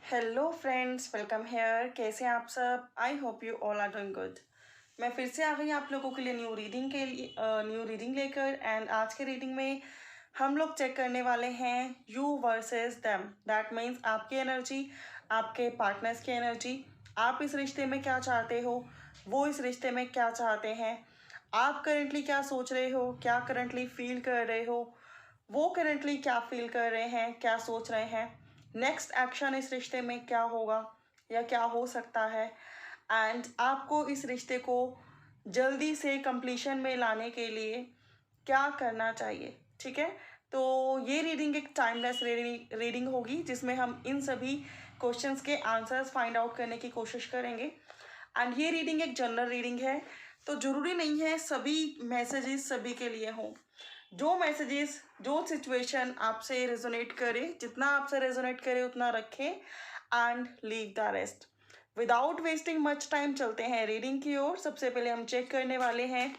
Hello friends, welcome hair. कैसे हैं आप सब? I hope you all are doing good. मैं फिर से आ गई आप लोगों के लिए न्यू रीडिंग लेकर। एंड आज के रीडिंग में हम लोग चेक करने वाले हैं you versus them. That means आपकी एनर्जी, आपके पार्टनर्स की एनर्जी। आप इस रिश्ते में क्या चाहते हो, वो इस रिश्ते में क्या चाहते हैं। आप करंटली क्या सोच रहे हो, क्या करंटली फील कर रहे हो, वो करंटली क्या फील कर रहे हैं, क्या सोच रहे हैं। नेक्स्ट एक्शन इस रिश्ते में क्या होगा या क्या हो सकता है। एंड आपको इस रिश्ते को जल्दी से कंप्लीशन में लाने के लिए क्या करना चाहिए। ठीक है, तो ये रीडिंग एक टाइमलेस रीडिंग होगी जिसमें हम इन सभी क्वेश्चंस के आंसर्स फाइंड आउट करने की कोशिश करेंगे। एंड ये रीडिंग एक जनरल रीडिंग है, तो ज़रूरी नहीं है सभी मैसेजेस सभी के लिए हों। जो मैसेजेस, जो सिचुएशन आपसे रेजोनेट करे, जितना आपसे रेजोनेट करे उतना रखें and leave the rest. Without wasting much time चलते हैं रीडिंग की ओर। सबसे पहले हम चेक करने वाले हैं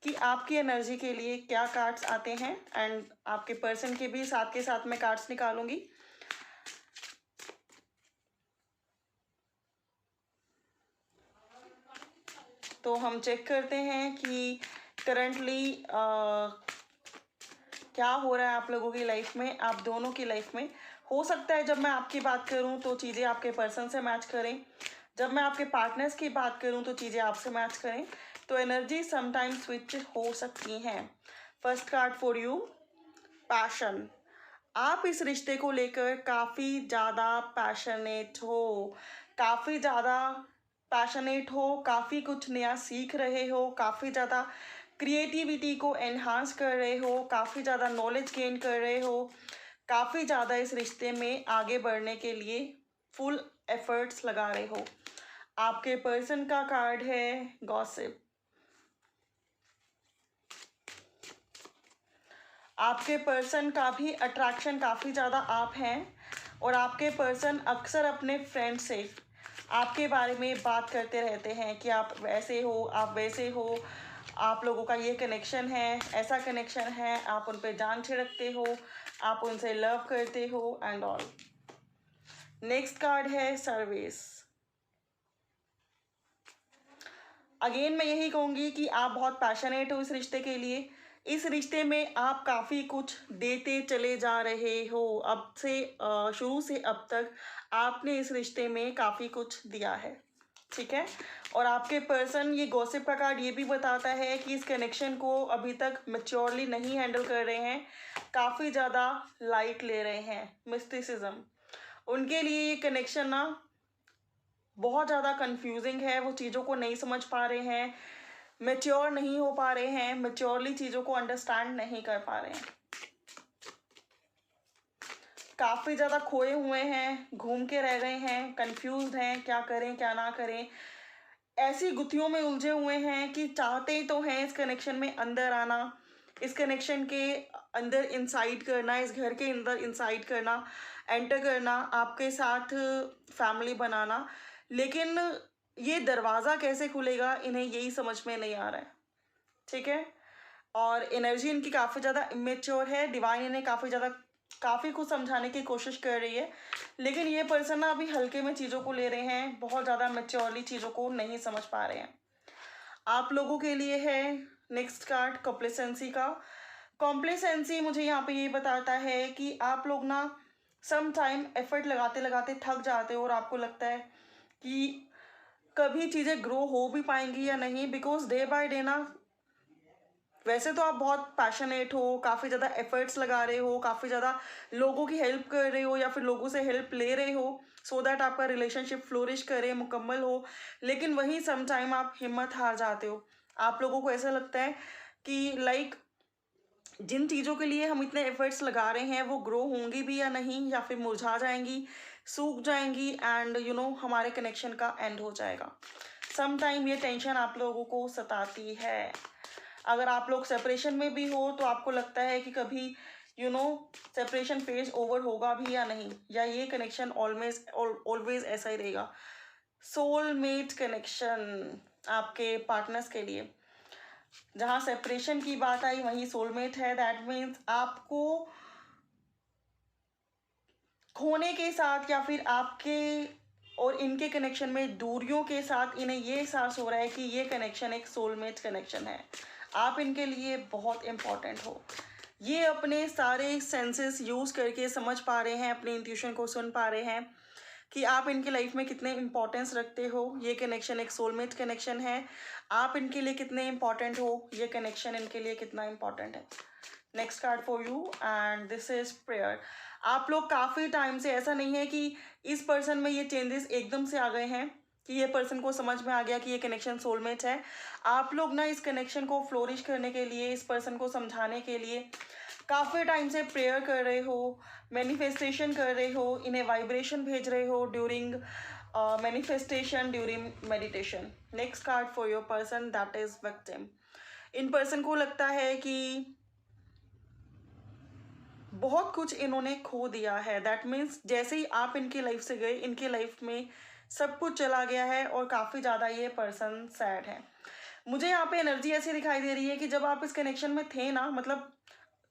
कि आपकी एनर्जी के लिए क्या कार्ड्स आते हैं। एंड आपके पर्सन के भी साथ के साथ मैं कार्ड्स निकालूंगी। तो हम चेक करते हैं कि करंटली क्या हो रहा है आप लोगों की लाइफ में, आप दोनों की लाइफ में। हो सकता है जब मैं आपकी बात करूं तो चीज़ें आपके पर्सन से मैच करें, जब मैं आपके पार्टनर्स की बात करूं तो चीज़ें आपसे मैच करें। तो एनर्जी समटाइम्स स्विच हो सकती हैं। First card for you, passion. आप इस रिश्ते को लेकर काफ़ी ज़्यादा पैशनेट हो, काफ़ी ज़्यादा पैशनेट हो, काफ़ी कुछ नया सीख रहे हो, काफ़ी ज़्यादा क्रिएटिविटी को एनहांस कर रहे हो, काफ़ी ज़्यादा नॉलेज गेन कर रहे हो, काफ़ी ज़्यादा इस रिश्ते में आगे बढ़ने के लिए फुल एफर्ट्स लगा रहे हो। आपके पर्सन का कार्ड है गॉसिप। आपके पर्सन का भी अट्रैक्शन काफ़ी ज़्यादा आप हैं, और आपके पर्सन अक्सर अपने फ्रेंड से आपके बारे में बात करते रहते हैं कि आप वैसे हो, आप वैसे हो, आप लोगों का ये कनेक्शन है, ऐसा कनेक्शन है, आप उन पर जान छिड़कते हो, आप उनसे लव करते हो एंड ऑल। नेक्स्ट कार्ड है सर्विस। अगेन मैं यही कहूँगी कि आप बहुत पैशनेट हो इस रिश्ते के लिए। इस रिश्ते में आप काफ़ी कुछ देते चले जा रहे हो। अब से शुरू से अब तक आपने इस रिश्ते में काफ़ी कुछ दिया है। ठीक है, और आपके पर्सन, ये गॉसिप का कार्ड ये भी बताता है कि इस कनेक्शन को अभी तक मैच्योरली नहीं हैंडल कर रहे हैं, काफ़ी ज़्यादा लाइट ले रहे हैं, मिस्टिसिज्म। उनके लिए ये कनेक्शन ना बहुत ज़्यादा कंफ्यूजिंग है, वो चीज़ों को नहीं समझ पा रहे हैं, मैच्योर नहीं हो पा रहे हैं, मैच्योरली चीज़ों को अंडरस्टैंड नहीं कर पा रहे हैं, काफ़ी ज़्यादा खोए हुए हैं, घूम के रह गए हैं, कंफ्यूज हैं, क्या करें क्या ना करें। ऐसी गुत्थियों में उलझे हुए हैं कि चाहते ही तो हैं इस कनेक्शन में अंदर आना, इस कनेक्शन के अंदर इंसाइड करना, इस घर के अंदर इंसाइड करना, एंटर करना, आपके साथ फैमिली बनाना। लेकिन ये दरवाज़ा कैसे खुलेगा इन्हें यही समझ में नहीं आ रहा है। ठीक है, और एनर्जी इनकी काफ़ी ज़्यादा इमेच्योर है। डिवाइन इन्हें काफ़ी कुछ समझाने की कोशिश कर रही है, लेकिन ये पर्सन ना अभी हल्के में चीज़ों को ले रहे हैं, बहुत ज़्यादा मैच्योरली चीज़ों को नहीं समझ पा रहे हैं। आप लोगों के लिए है नेक्स्ट कार्ड कॉम्प्लेसेंसी का। कॉम्प्लेसेंसी मुझे यहाँ पे ये बताता है कि आप लोग ना सम टाइम एफर्ट लगाते लगाते थक जाते हो, और आपको लगता है कि कभी चीज़ें ग्रो हो भी पाएंगी या नहीं, बिकॉज डे बाय डे ना, वैसे तो आप बहुत पैशनेट हो, काफ़ी ज़्यादा एफर्ट्स लगा रहे हो, काफ़ी ज़्यादा लोगों की हेल्प कर रहे हो या फिर लोगों से हेल्प ले रहे हो, सो दैट आपका रिलेशनशिप फ्लोरिश करे, मुकम्मल हो। लेकिन वहीं सम टाइम आप हिम्मत हार जाते हो। आप लोगों को ऐसा लगता है कि लाइक जिन चीज़ों के लिए हम इतने एफर्ट्स लगा रहे हैं वो ग्रो होंगी भी या नहीं, या फिर मुरझा जाएंगी, सूख जाएंगी, एंड हमारे कनेक्शन का एंड हो जाएगा। सम टाइम ये टेंशन आप लोगों को सताती है। अगर आप लोग सेपरेशन में भी हो तो आपको लगता है कि कभी सेपरेशन फेज ओवर होगा भी या नहीं, या ये कनेक्शन ऑलवेज ऑलवेज ऐसा ही रहेगा। सोलमेट कनेक्शन आपके पार्टनर्स के लिए, जहाँ सेपरेशन की बात आई वहीं सोलमेट है। दैट मीन्स आपको खोने के साथ या फिर आपके और इनके कनेक्शन में दूरियों के साथ इन्हें ये एहसास हो रहा है कि ये कनेक्शन एक सोलमेट कनेक्शन है, आप इनके लिए बहुत इम्पॉर्टेंट हो। ये अपने सारे सेंसेस यूज़ करके समझ पा रहे हैं, अपने इंट्यूशन को सुन पा रहे हैं कि आप इनकी लाइफ में कितने इम्पोर्टेंस रखते हो। ये कनेक्शन एक सोलमेट कनेक्शन है, आप इनके लिए कितने इम्पॉर्टेंट हो, ये कनेक्शन इनके लिए कितना इम्पॉर्टेंट है। Next card for you and this is prayer. आप लोग काफ़ी टाइम से, ऐसा नहीं है कि इस पर्सन में ये चेंजेस एकदम से आ गए हैं कि ये पर्सन को समझ में आ गया कि ये कनेक्शन सोलमेट है। आप लोग ना इस कनेक्शन को फ्लोरिश करने के लिए, इस पर्सन को समझाने के लिए काफ़ी टाइम से प्रेयर कर रहे हो, मैनिफेस्टेशन कर रहे हो, इन्हें वाइब्रेशन भेज रहे हो during manifestation, during meditation. Next card for your person that is victim. In person को लगता है कि बहुत कुछ इन्होंने खो दिया है। दैट मीन्स जैसे ही आप इनकी लाइफ से गए, इनकी लाइफ में सब कुछ चला गया है और काफ़ी ज़्यादा ये पर्सन सैड है। मुझे यहाँ पे एनर्जी ऐसी दिखाई दे रही है कि जब आप इस कनेक्शन में थे ना, मतलब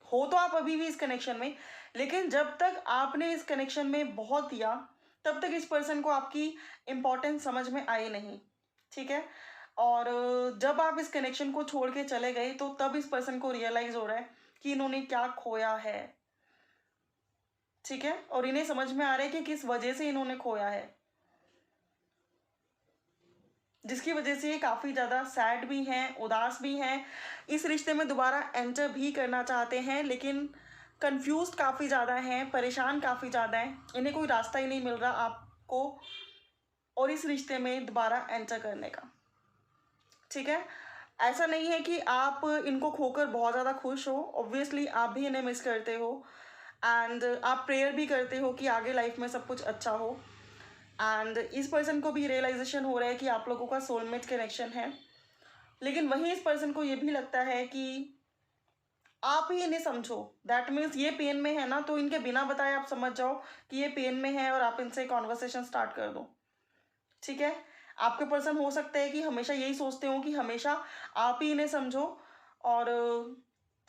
हो तो आप अभी भी इस कनेक्शन में, लेकिन जब तक आपने इस कनेक्शन में बहुत दिया तब तक इस पर्सन को आपकी इम्पोर्टेंस समझ में आई नहीं, ठीक है। और जब आप इस कनेक्शन को छोड़ के चले गए तो तब इस पर्सन को रियलाइज हो रहा है कि इन्होंने क्या खोया है, ठीक है। और इन्हें समझ में आ रहा है कि किस वजह से इन्होंने खोया है, जिसकी वजह से ये काफ़ी ज़्यादा सैड भी हैं, उदास भी हैं, इस रिश्ते में दोबारा एंटर भी करना चाहते हैं, लेकिन कंफ्यूज काफ़ी ज़्यादा हैं, परेशान काफ़ी ज़्यादा हैं, इन्हें कोई रास्ता ही नहीं मिल रहा आपको और इस रिश्ते में दोबारा एंटर करने का, ठीक है। ऐसा नहीं है कि आप इनको खोकर बहुत ज़्यादा खुश हो, ऑब्वियसली आप भी इन्हें मिस करते हो एंड आप प्रेयर भी करते हो कि आगे लाइफ में सब कुछ अच्छा हो। एंड इस पर्सन को भी रियलाइजेशन हो रहा है कि आप लोगों का सोलमेट कनेक्शन है, लेकिन वहीं इस पर्सन को ये भी लगता है कि आप ही इन्हें समझो। दैट मीन्स ये पेन में है ना, तो इनके बिना बताए आप समझ जाओ कि ये पेन में है और आप इनसे कॉन्वर्सेशन स्टार्ट कर दो, ठीक है। आपके पर्सन हो सकता है कि हमेशा यही सोचते हो कि हमेशा आप ही इन्हें समझो और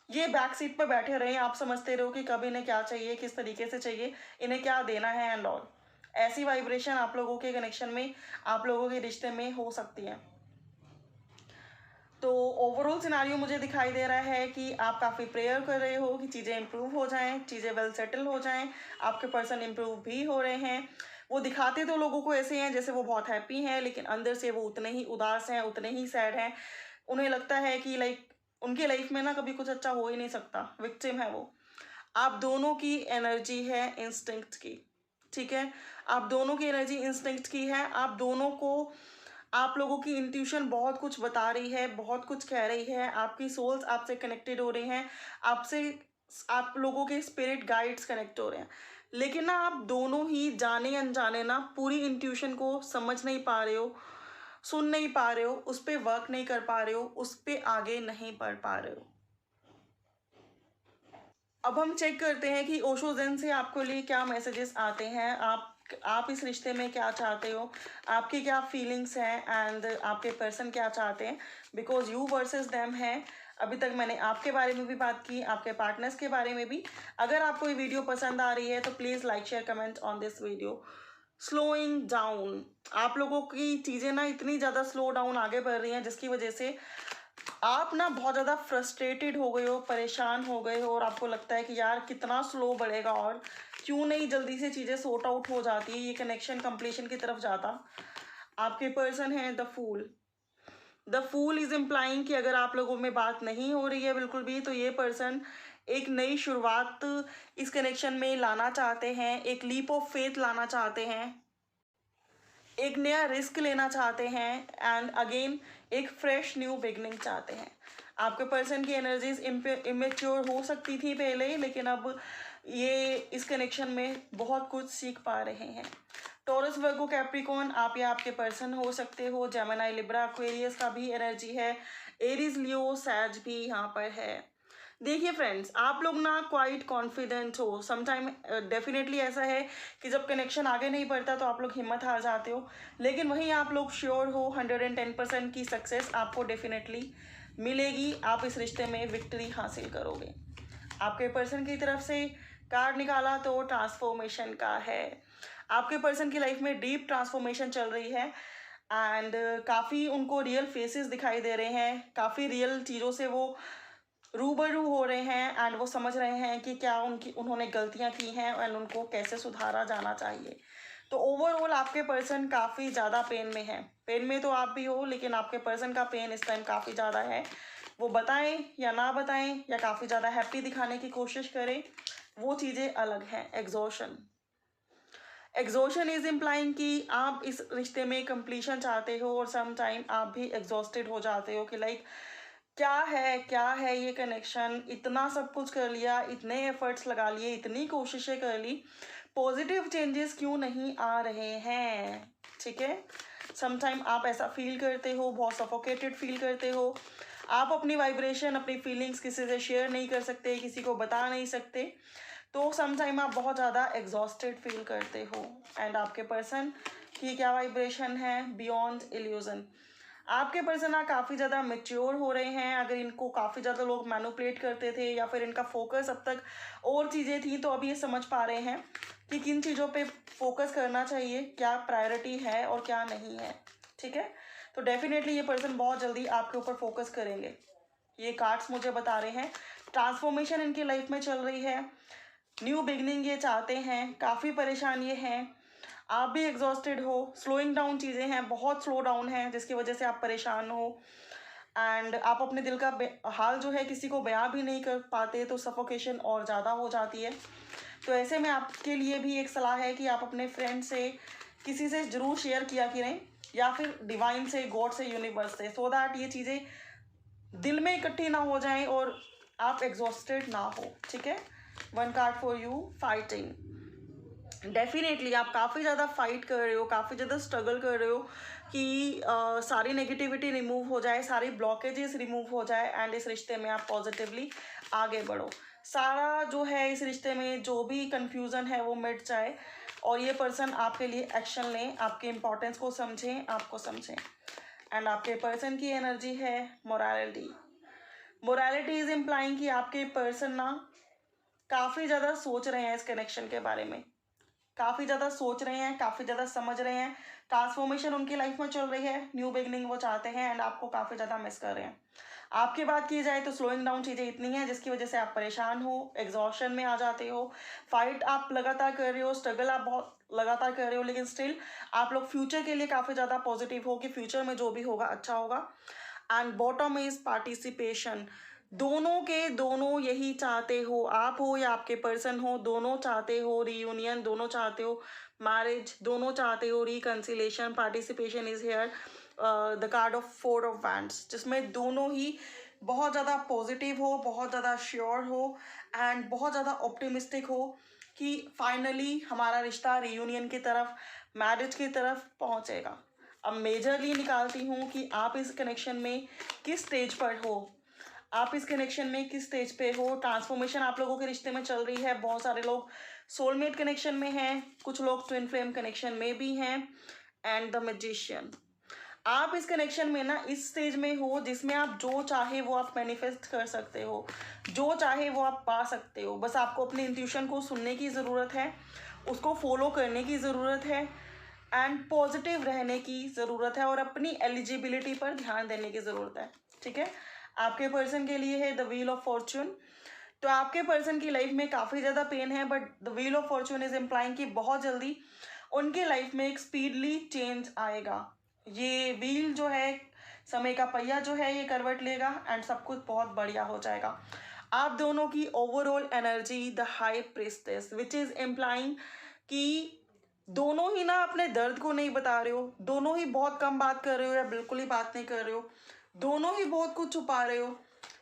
ये बैक सीट पर बैठे रहें, आप समझते रहो कि कब इन्हें क्या चाहिए, किस तरीके से चाहिए, इन्हें क्या देना है एंड ऑल। ऐसी वाइब्रेशन आप लोगों के कनेक्शन में, आप लोगों के रिश्ते में हो सकती है। तो ओवरऑल सिनारियो मुझे दिखाई दे रहा है कि आप काफ़ी प्रेयर कर रहे हो कि चीज़ें इंप्रूव हो जाएं, चीज़ें वेल सेटल हो जाएं, आपके पर्सन इंप्रूव भी हो रहे हैं। वो दिखाते तो लोगों को ऐसे हैं जैसे वो बहुत हैप्पी हैं, लेकिन अंदर से वो उतने ही उदास हैं, उतने ही सैड हैं। उन्हें लगता है कि लाइक उनकी लाइफ में ना कभी कुछ अच्छा हो ही नहीं सकता, विक्टिम है वो। आप दोनों की एनर्जी है इंस्टिंक्ट की, ठीक है। आप दोनों की एनर्जी इंस्टिंक्ट की है, आप दोनों को, आप लोगों की इंट्यूशन बहुत कुछ बता रही है, बहुत कुछ कह रही है, आपकी सोल्स आपसे कनेक्टेड हो रही हैं, आपसे आप लोगों के स्पिरिट गाइड्स कनेक्ट हो रहे हैं, लेकिन ना आप दोनों ही जाने अनजाने ना पूरी इंट्यूशन को समझ नहीं पा रहे हो, सुन नहीं पा रहे हो, उस पर वर्क नहीं कर पा रहे हो, उस पर आगे नहीं बढ़ पा रहे हो। अब हम चेक करते हैं कि ओशो ज़ेन से आपके लिए क्या मैसेजेस आते हैं, आप इस रिश्ते में क्या चाहते हो, आपकी क्या फीलिंग्स हैं एंड आपके पर्सन क्या चाहते हैं, बिकॉज यू वर्सेस देम है। अभी तक मैंने आपके बारे में भी बात की, आपके पार्टनर्स के बारे में भी। अगर आपको ये वीडियो पसंद आ रही है तो please like share comment on this video. Slowing down, आप लोगों की चीज़ें ना इतनी ज़्यादा स्लो डाउन आगे बढ़ रही हैं जिसकी वजह से आप ना बहुत ज़्यादा फ्रस्ट्रेटेड हो गए हो, परेशान हो गए हो और आपको लगता है कि यार कितना स्लो बढ़ेगा और क्यों नहीं जल्दी से चीज़ें सॉर्ट आउट हो जाती है, ये कनेक्शन कंप्लीशन की तरफ जाता। आपके पर्सन है the fool. The fool is implying कि अगर आप लोगों में बात नहीं हो रही है बिल्कुल भी, तो ये पर्सन एक नई शुरुआत इस कनेक्शन में लाना चाहते हैं, एक लीप ऑफ फेथ लाना चाहते हैं, एक नया रिस्क लेना चाहते हैं एंड अगेन एक फ्रेश न्यू बिगनिंग चाहते हैं। आपके पर्सन की एनर्जीज इमेच्योर हो सकती थी पहले, लेकिन अब ये इस कनेक्शन में बहुत कुछ सीख पा रहे हैं। टॉरस, वर्गो, कैप्रिकॉर्न, आप या आपके पर्सन हो सकते हो। जेमिनी, लिब्रा, एक्वेरियस का भी एनर्जी है। एरीज, लियो, सैज भी यहाँ पर है। देखिए फ्रेंड्स, आप लोग ना क्वाइट कॉन्फिडेंट हो। समटाइम डेफिनेटली ऐसा है कि जब कनेक्शन आगे नहीं बढ़ता तो आप लोग हिम्मत हार जाते हो, लेकिन वहीं आप लोग श्योर हो 110% की सक्सेस आपको डेफिनेटली मिलेगी। आप इस रिश्ते में विक्ट्री हासिल करोगे। आपके पर्सन की तरफ से कार्ड निकाला तो ट्रांसफॉर्मेशन का है। आपके पर्सन की लाइफ में डीप ट्रांसफॉर्मेशन चल रही है एंड काफ़ी उनको रियल फेसेस दिखाई दे रहे हैं, काफ़ी रियल चीज़ों से वो रूबरू हो रहे हैं एंड वो समझ रहे हैं कि क्या उन्होंने गलतियां की हैं एंड उनको कैसे सुधारा जाना चाहिए। तो ओवरऑल आपके पर्सन काफ़ी ज़्यादा पेन में है। पेन में तो आप भी हो, लेकिन आपके पर्सन का पेन इस टाइम काफ़ी ज़्यादा है। वो बताएं या ना बताएं या काफ़ी ज़्यादा हैप्पी दिखाने की कोशिश करें, वो चीज़ें अलग हैं। एग्जॉशन इज इम्प्लाइंग कि आप इस रिश्ते में कंप्लीशन चाहते हो और सम टाइम आप भी एग्जॉस्टेड हो जाते हो कि लाइक क्या है ये कनेक्शन, इतना सब कुछ कर लिया, इतने एफर्ट्स लगा लिए, इतनी कोशिशें कर ली, पॉजिटिव चेंजेस क्यों नहीं आ रहे हैं। ठीक है, समटाइम आप ऐसा फील करते हो, बहुत सफोकेटेड फील करते हो, आप अपनी वाइब्रेशन, अपनी फीलिंग्स किसी से शेयर नहीं कर सकते, किसी को बता नहीं सकते, तो समटाइम आप बहुत ज़्यादा एग्जॉस्टेड फील करते हो। एंड आपके पर्सन की क्या वाइब्रेशन है, बियॉन्ड इल्यूजन। आपके पर्सन काफ़ी ज़्यादा मेच्योर हो रहे हैं। अगर इनको काफ़ी ज़्यादा लोग मैनिपुलेट करते थे या फिर इनका फोकस अब तक और चीज़ें थी, तो अभी ये समझ पा रहे हैं कि किन चीज़ों पे फोकस करना चाहिए, क्या प्रायोरिटी है और क्या नहीं है। ठीक है, तो डेफिनेटली ये पर्सन बहुत जल्दी आपके ऊपर फोकस करेंगे। ये कार्ड्स मुझे बता रहे हैं ट्रांसफॉर्मेशन इनकी लाइफ में चल रही है, न्यू बिगनिंग ये चाहते हैं, काफ़ी परेशान ये हैं, आप भी एग्जॉस्टेड हो, स्लोइंग डाउन चीज़ें हैं, बहुत स्लो डाउन है जिसकी वजह से आप परेशान हो एंड आप अपने दिल का हाल जो है किसी को बयां भी नहीं कर पाते, तो सफोकेशन और ज़्यादा हो जाती है। तो ऐसे में आपके लिए भी एक सलाह है कि आप अपने फ्रेंड से, किसी से ज़रूर शेयर किया करें या फिर डिवाइन से, गॉड से, यूनिवर्स से, सो दैट ये चीज़ें दिल में इकट्ठी ना हो जाएं और आप एग्जॉस्टेड ना हो। ठीक है, one card for you, fighting. Definitely आप काफ़ी ज़्यादा फाइट कर रहे हो, काफ़ी ज़्यादा स्ट्रगल कर रहे हो कि सारी नेगेटिविटी रिमूव हो जाए, सारी ब्लॉकेजेस रिमूव हो जाए एंड इस रिश्ते में आप पॉजिटिवली आगे बढ़ो। सारा जो है इस रिश्ते में जो भी कंफ्यूजन है वो मिट जाए और ये पर्सन आपके लिए एक्शन लें, आपके इम्पोर्टेंस को समझें, आपको समझें। एंड आपके पर्सन की एनर्जी है मोरालिटी। मोरालिटी इज इम्प्लाइंग कि आपके पर्सन ना काफ़ी ज़्यादा सोच रहे हैं इस कनेक्शन के बारे में, काफ़ी ज़्यादा सोच रहे हैं, काफ़ी ज़्यादा समझ रहे हैं। ट्रांसफॉर्मेशन उनकी लाइफ में चल रही है, न्यू बिगनिंग वो चाहते हैं एंड आपको काफ़ी ज़्यादा मिस कर रहे हैं। आपकी बात की जाए तो स्लोइंग डाउन चीज़ें इतनी हैं जिसकी वजह से आप परेशान हो, एग्जॉशन में आ जाते हो, फाइट आप लगातार कर रहे हो, स्ट्रगल आप बहुत लगातार कर रहे हो, लेकिन स्टिल आप लोग फ्यूचर के लिए काफ़ी ज़्यादा पॉजिटिव हो कि फ्यूचर में जो भी होगा अच्छा होगा। And bottom is participation. दोनों के दोनों यही चाहते हो, आप हो या आपके पर्सन हो, दोनों चाहते हो रीयूनियन, दोनों चाहते हो मैरिज, दोनों चाहते हो reconciliation. Participation is here the card of 4 of wands, जिसमें दोनों ही बहुत ज़्यादा पॉजिटिव हो, बहुत ज़्यादा श्योर हो एंड बहुत ज़्यादा ऑप्टिमिस्टिक हो कि फाइनली हमारा रिश्ता रीयूनियन की तरफ, मैरिज की तरफ पहुँचेगा। अब मेजरली निकालती हूँ कि आप इस कनेक्शन में किस स्टेज पर हो, आप इस कनेक्शन में किस स्टेज पे हो। ट्रांसफॉर्मेशन आप लोगों के रिश्ते में चल रही है, बहुत सारे लोग सोलमेट कनेक्शन में हैं, कुछ लोग ट्विन फ्लेम कनेक्शन में भी हैं। एंड द मैजिशियन, आप इस कनेक्शन में ना इस स्टेज में हो जिसमें आप जो चाहे वो आप मैनिफेस्ट कर सकते हो, जो चाहे वो आप पा सकते हो। बस आपको अपने इंट्यूशन को सुनने की ज़रूरत है, उसको फॉलो करने की ज़रूरत है एंड पॉजिटिव रहने की ज़रूरत है और अपनी एलिजिबिलिटी पर ध्यान देने की ज़रूरत है। ठीक है, आपके पर्सन के लिए है द व्हील ऑफ फॉर्चून। तो आपके पर्सन की लाइफ में काफ़ी ज़्यादा पेन है, but the wheel of Fortune is implying कि बहुत जल्दी उनके लाइफ में एक स्पीडली चेंज आएगा। ये व्हील जो है, समय का पहिया जो है, ये करवट लेगा एंड सब कुछ बहुत बढ़िया हो जाएगा। आप दोनों की overall energy the high priestess, which is implying कि दोनों ही ना अपने दर्द को नहीं बता रहे हो, दोनों ही बहुत कम बात कर रहे हो या बिल्कुल ही बात नहीं कर रहे हो, दोनों ही बहुत कुछ छुपा रहे हो,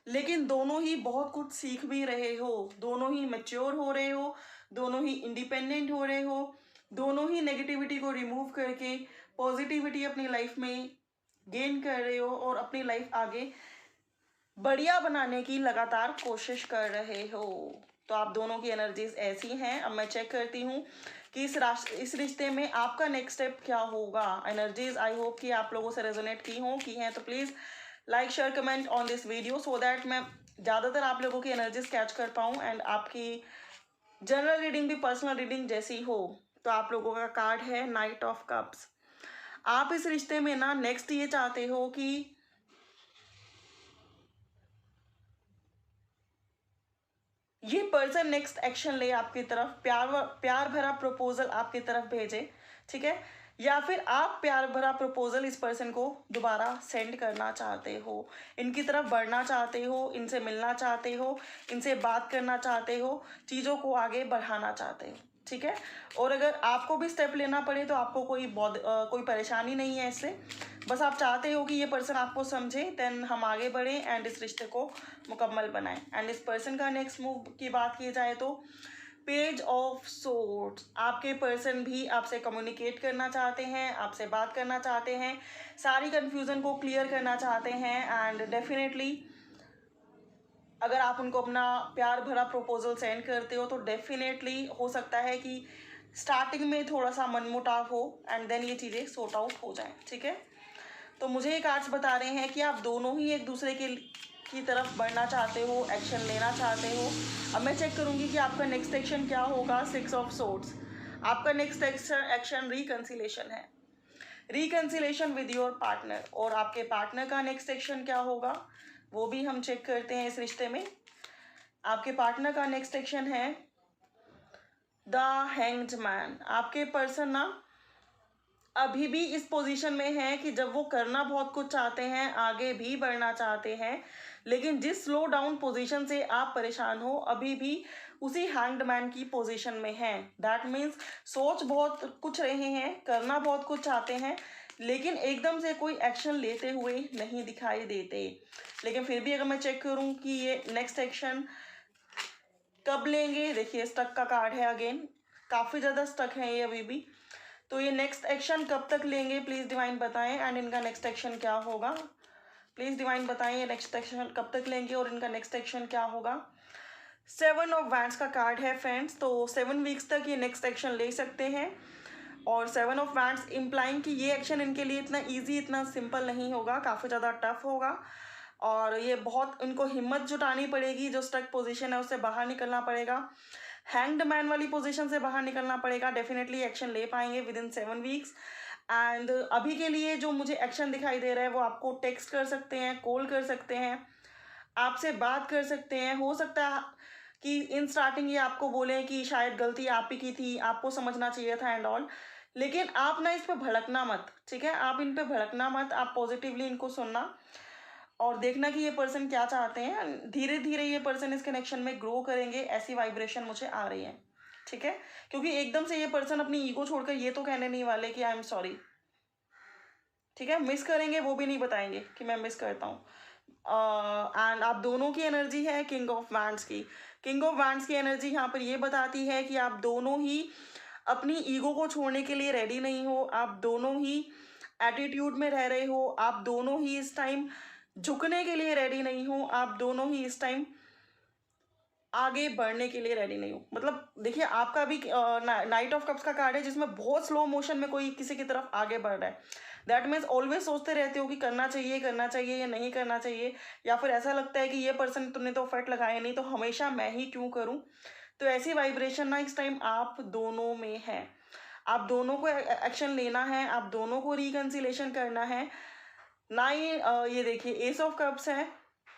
लेकिन दोनों ही बहुत कुछ सीख भी रहे हो, दोनों ही मैच्योर हो रहे हो, दोनों ही इंडिपेंडेंट हो रहे हो, दोनों ही नेगेटिविटी को रिमूव करके पॉजिटिविटी अपनी लाइफ में गेन कर रहे हो और अपनी लाइफ आगे बढ़िया बनाने की लगातार कोशिश कर रहे हो। तो आप दोनों की एनर्जीज ऐसी हैं। अब मैं चेक करती हूँ कि इस रिश्ते में आपका नेक्स्ट स्टेप क्या होगा। एनर्जीज आई होप कि आप लोगों से रेजोनेट की हैं, तो please like share comment on this video so that मैं ज़्यादातर आप लोगों की एनर्जीज कैच कर पाऊँ एंड आपकी जनरल रीडिंग भी पर्सनल रीडिंग जैसी हो। तो आप लोगों का कार्ड है नाइट ऑफ कप्स। आप इस रिश्ते में ना नेक्स्ट ये चाहते हो कि ये पर्सन नेक्स्ट एक्शन ले आपकी तरफ, प्यार भरा प्रपोजल आपकी तरफ भेजे, ठीक है, या फिर आप प्यार भरा प्रपोजल इस पर्सन को दोबारा सेंड करना चाहते हो, इनकी तरफ बढ़ना चाहते हो, इनसे मिलना चाहते हो, इनसे बात करना चाहते हो, चीज़ों को आगे बढ़ाना चाहते हो, ठीक है। और अगर आपको भी स्टेप लेना पड़े तो आपको कोई परेशानी नहीं है इससे, बस आप चाहते हो कि ये पर्सन आपको समझे, देन हम आगे बढ़ें एंड इस रिश्ते को मुकम्मल बनाएं। एंड इस पर्सन का नेक्स्ट मूव की बात की जाए तो पेज ऑफ सोर्ड्स, आपके पर्सन भी आपसे कम्युनिकेट करना चाहते हैं, आपसे बात करना चाहते हैं, सारी कन्फ्यूज़न को क्लियर करना चाहते हैं। एंड डेफिनेटली अगर आप उनको अपना प्यार भरा प्रपोजल सेंड करते हो तो डेफिनेटली हो सकता है कि स्टार्टिंग में थोड़ा सा मनमुटाव हो एंड देन ये चीज़ें सॉर्ट आउट हो जाएं, ठीक है। तो मुझे ये कार्ड्स बता रहे हैं कि आप दोनों ही एक दूसरे की तरफ बढ़ना चाहते हो, एक्शन लेना चाहते हो। अब मैं चेक करूंगी कि आपका नेक्स्ट एक्शन क्या होगा। 6 ऑफ सोर्ड्स, आपका नेक्स्ट एक्शन रिकंसिलेशन है, रिकंसिलेशन विद योर पार्टनर। और आपके पार्टनर का नेक्स्ट एक्शन क्या होगा वो भी हम चेक करते हैं इस रिश्ते में। आपके पार्टनर का नेक्स्ट एक्शन है द हैंग्ड मैन। आपके पर्सन ना अभी भी इस पोजीशन में है कि जब वो करना बहुत कुछ चाहते हैं, आगे भी बढ़ना चाहते हैं, लेकिन जिस स्लो डाउन पोजीशन से आप परेशान हो अभी भी उसी हैंग्ड मैन की पोजीशन में हैं। दैट मीन्स सोच बहुत कुछ रहे हैं, करना बहुत कुछ चाहते हैं, लेकिन एकदम से कोई एक्शन लेते हुए नहीं दिखाई देते। लेकिन फिर भी अगर मैं चेक करूं कि ये नेक्स्ट एक्शन कब लेंगे, देखिए स्टक का कार्ड है अगेन, काफ़ी ज़्यादा स्टक है ये अभी भी। तो ये नेक्स्ट एक्शन कब तक लेंगे प्लीज़ डिवाइन बताएं, एंड इनका नेक्स्ट एक्शन क्या होगा। प्लीज़ डिवाइन बताएं ये नेक्स्ट एक्शन कब तक लेंगे और इनका नेक्स्ट एक्शन क्या होगा। 7 ऑफ वैंड्स का कार्ड है फ्रेंड्स, तो 7 वीक्स तक ये नेक्स्ट एक्शन ले सकते हैं। और 7 ऑफ वैंड्स इम्प्लाइंग कि ये एक्शन इनके लिए इतना ईजी, इतना सिंपल नहीं होगा, काफ़ी ज़्यादा टफ होगा। और ये बहुत इनको हिम्मत जुटानी पड़ेगी, जो स्टक पोजीशन है उससे बाहर निकलना पड़ेगा, हैंग्ड मैन वाली पोजीशन से बाहर निकलना पड़ेगा। डेफिनेटली एक्शन ले पाएंगे विद इन 7 वीक्स। एंड अभी के लिए जो मुझे एक्शन दिखाई दे रहा है वो आपको टेक्स्ट कर सकते हैं, कॉल कर सकते हैं, आपसे बात कर सकते हैं। हो सकता है कि इन स्टार्टिंग ये आपको बोले कि शायद गलती आप ही की थी, आपको समझना चाहिए था एंड ऑल, लेकिन आप ना इस पर भड़कना मत, ठीक है, आप इन पर भड़कना मत, आप पॉजिटिवली इनको सुनना और देखना कि ये पर्सन क्या चाहते हैं। धीरे धीरे ये पर्सन इस कनेक्शन में ग्रो करेंगे, ऐसी वाइब्रेशन मुझे आ रही है, ठीक है, क्योंकि एकदम से ये पर्सन अपनी ईगो छोड़कर ये तो कहने नहीं वाले कि आई एम सॉरी, ठीक है, मिस करेंगे वो भी नहीं बताएंगे कि मैं मिस करता हूँ। एंड आप दोनों की एनर्जी है किंग ऑफ वैंड्स की। किंग ऑफ वैंड्स की एनर्जी यहाँ पर ये बताती है कि आप दोनों ही अपनी ईगो को छोड़ने के लिए रेडी नहीं हो, आप दोनों ही एटीट्यूड में रह रहे हो, आप दोनों ही इस टाइम झुकने के लिए रेडी नहीं हो, आप दोनों ही इस टाइम आगे बढ़ने के लिए रेडी नहीं हो। मतलब देखिए आपका भी नाइट ऑफ कप्स का कार्ड है जिसमें बहुत स्लो मोशन में कोई किसी की तरफ आगे बढ़ रहा है। दैट मीन्स ऑलवेज सोचते रहते हो कि करना चाहिए या नहीं करना चाहिए, या फिर ऐसा लगता है कि ये पर्सन तुमने तो एफर्ट लगाया नहीं तो हमेशा मैं ही क्यों करूं। तो ऐसी वाइब्रेशन ना इस टाइम आप दोनों में है, आप दोनों को एक्शन लेना है, आप दोनों को रिकंसिलेशन करना है। ये देखिए एस ऑफ कप्स है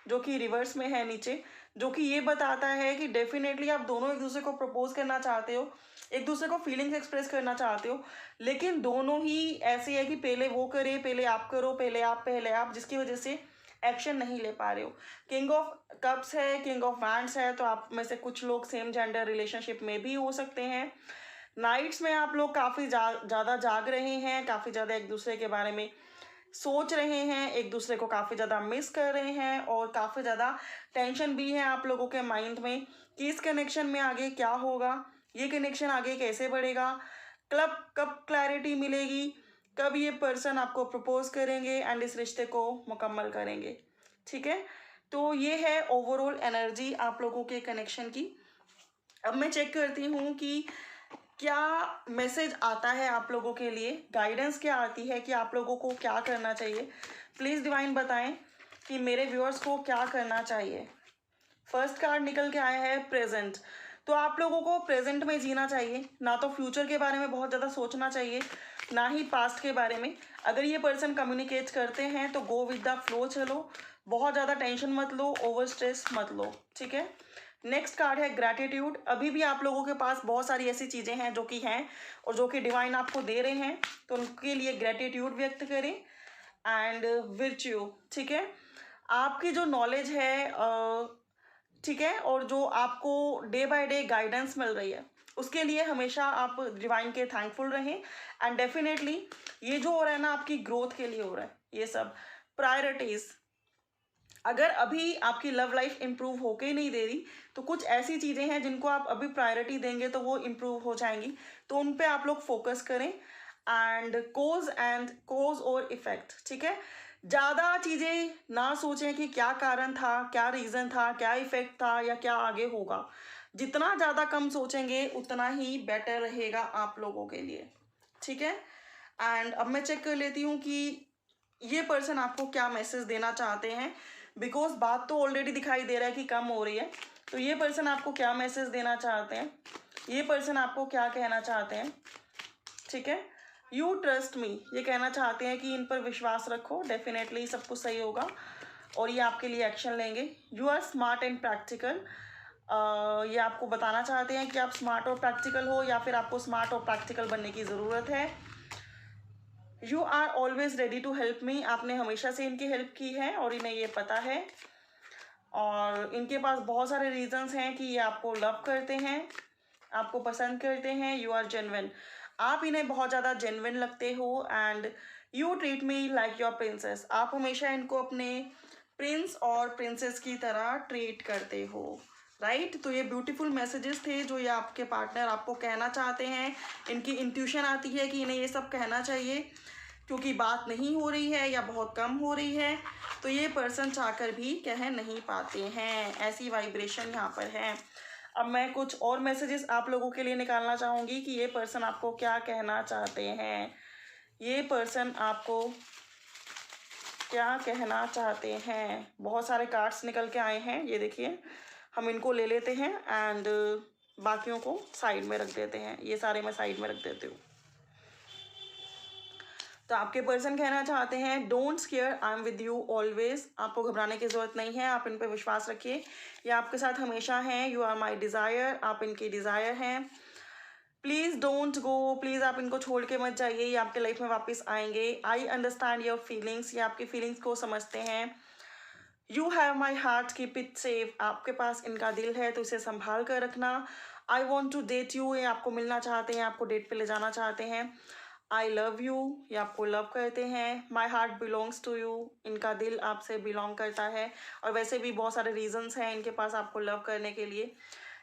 जो कि रिवर्स में है नीचे, जो कि ये बताता है कि डेफिनेटली आप दोनों एक दूसरे को प्रपोज करना चाहते हो, एक दूसरे को फीलिंग्स एक्सप्रेस करना चाहते हो, लेकिन दोनों ही ऐसे है कि पहले वो करे, पहले आप करो, पहले आप, जिसकी वजह से एक्शन नहीं ले पा रहे हो। किंग ऑफ कप्स है, किंग ऑफ वैंड्स है, तो आप में से कुछ लोग सेम जेंडर रिलेशनशिप में भी हो सकते हैं। नाइट्स में आप लोग काफ़ी ज़्यादा जाग रहे हैं, काफ़ी ज़्यादा एक दूसरे के बारे में सोच रहे हैं, एक दूसरे को काफ़ी ज़्यादा मिस कर रहे हैं, और काफ़ी ज़्यादा टेंशन भी है आप लोगों के माइंड में कि इस कनेक्शन में आगे क्या होगा, ये कनेक्शन आगे कैसे बढ़ेगा, कब क्लैरिटी मिलेगी, कब ये पर्सन आपको प्रपोज करेंगे एंड इस रिश्ते को मुकम्मल करेंगे, ठीक है। तो ये है ओवरऑल एनर्जी आप लोगों के कनेक्शन की। अब मैं चेक करती हूँ कि क्या मैसेज आता है आप लोगों के लिए, गाइडेंस क्या आती है कि आप लोगों को क्या करना चाहिए। प्लीज़ डिवाइन बताएं कि मेरे व्यूअर्स को क्या करना चाहिए। फर्स्ट कार्ड निकल के आया है प्रेजेंट, तो आप लोगों को प्रेजेंट में जीना चाहिए, ना तो फ्यूचर के बारे में बहुत ज़्यादा सोचना चाहिए, ना ही पास्ट के बारे में। अगर ये पर्सन कम्युनिकेट करते हैं तो गो विद द फ्लो चलो, बहुत ज़्यादा टेंशन मत लो, ओवर स्ट्रेस मत लो, ठीक है। नेक्स्ट कार्ड है ग्रैटिट्यूड। अभी भी आप लोगों के पास बहुत सारी ऐसी चीज़ें हैं जो कि हैं और जो कि डिवाइन आपको दे रहे हैं, तो उनके लिए ग्रैटिट्यूड व्यक्त करें। एंड विर्च्यू, ठीक है, आपकी जो नॉलेज है, ठीक है, और जो आपको डे बाय डे गाइडेंस मिल रही है, उसके लिए हमेशा आप डिवाइन के थैंकफुल रहें। एंड डेफिनेटली ये जो हो रहा है ना, आपकी ग्रोथ के लिए हो रहा है ये सब। प्रायोरिटीज़, अगर अभी आपकी लव लाइफ इम्प्रूव होके ही नहीं दे रही, तो कुछ ऐसी चीज़ें हैं जिनको आप अभी प्रायोरिटी देंगे तो वो इम्प्रूव हो जाएंगी, तो उन पे आप लोग फोकस करें। एंड कोज और इफेक्ट, ठीक है, ज़्यादा चीज़ें ना सोचें कि क्या कारण था, क्या रीज़न था, क्या इफेक्ट था या क्या आगे होगा। जितना ज़्यादा कम सोचेंगे उतना ही बेटर रहेगा आप लोगों के लिए, ठीक है। एंड अब मैं चेक कर लेती हूँ कि ये पर्सन आपको क्या मैसेज देना चाहते हैं, बिकॉज बात तो ऑलरेडी दिखाई दे रहा है कि कम हो रही है। तो ये पर्सन आपको क्या मैसेज देना चाहते हैं, ये पर्सन आपको क्या कहना चाहते हैं, ठीक है। यू ट्रस्ट मी, ये कहना चाहते हैं कि इन पर विश्वास रखो, डेफिनेटली सब कुछ सही होगा और ये आपके लिए एक्शन लेंगे। You are smart and practical, ये आपको बताना चाहते हैं कि आप स्मार्ट और प्रैक्टिकल हो या फिर आपको स्मार्ट और प्रैक्टिकल बनने की ज़रूरत है। You are always ready to help me, आपने हमेशा से इनकी हेल्प की है और इन्हें ये पता है। और इनके पास बहुत सारे रीजंस हैं कि ये आपको लव करते हैं, आपको पसंद करते हैं। यू आर जेन्युइन, आप इन्हें बहुत ज़्यादा जेन्युइन लगते हो। And you treat me like your princess, आप हमेशा इनको अपने प्रिंस और प्रिंसेस की तरह ट्रीट करते हो, राइट। तो ये ब्यूटीफुल मैसेजेस थे जो ये आपके पार्टनर आपको कहना चाहते हैं। इनकी इंट्यूशन आती है कि इन्हें ये सब कहना चाहिए, क्योंकि बात नहीं हो रही है या बहुत कम हो रही है, तो ये पर्सन चाहकर भी कह नहीं पाते हैं, ऐसी वाइब्रेशन यहाँ पर है। अब मैं कुछ और मैसेजेस आप लोगों के लिए निकालना चाहूँगी कि ये पर्सन आपको क्या कहना चाहते हैं, ये पर्सन आपको क्या कहना चाहते हैं। बहुत सारे कार्ड्स निकल के आए हैं, ये देखिए, हम इनको ले लेते हैं एंड बाकियों को साइड में रख देते हैं। ये सारे मैं साइड में रख देती हूँ। तो आपके पर्सन कहना चाहते हैं don't square, I am with you always, आपको घबराने की ज़रूरत नहीं है, आप इन पर विश्वास रखिए, ये आपके साथ हमेशा हैं। यू आर माई डिज़ायर, आप इनकी डिज़ायर हैं। प्लीज़ डोंट गो, प्लीज़ आप इनको छोड़ के मत जाइए, ये आपके लाइफ में वापस आएंगे। आई अंडरस्टैंड योर फीलिंग्स, ये आपकी फीलिंग्स को समझते हैं। You have my heart, keep it safe, आपके पास इनका दिल है तो इसे संभाल कर रखना। I want to date you, ये आपको मिलना चाहते हैं, आपको डेट पे ले जाना चाहते हैं। आई लव यू, ये आपको लव करते हैं। My heart belongs to you, इनका दिल आपसे बिलोंग करता है और वैसे भी बहुत सारे रीजंस हैं इनके पास आपको लव करने के लिए।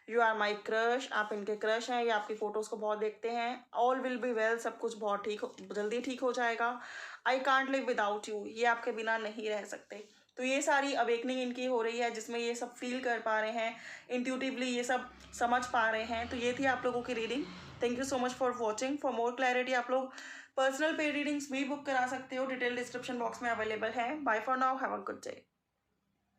यू आर माई क्रश, आप इनके क्रश हैं, ये आपकी फ़ोटोज़ को बहुत देखते हैं। ऑल विल बी वेल, सब कुछ बहुत जल्दी ठीक हो जाएगा। I can't live without you, ये आपके बिना नहीं रह सकते। तो ये सारी अवेकनिंग इनकी हो रही है जिसमें ये सब फील कर पा रहे हैं, इंट्यूटिवली ये सब समझ पा रहे हैं। तो ये थी आप लोगों की reading. Thank you so much for watching. For more clarity आप लोग पर्सनल पेड रीडिंग्स भी बुक करा सकते हो, डिटेल डिस्क्रिप्शन बॉक्स में अवेलेबल है। Bye for now, have a good day.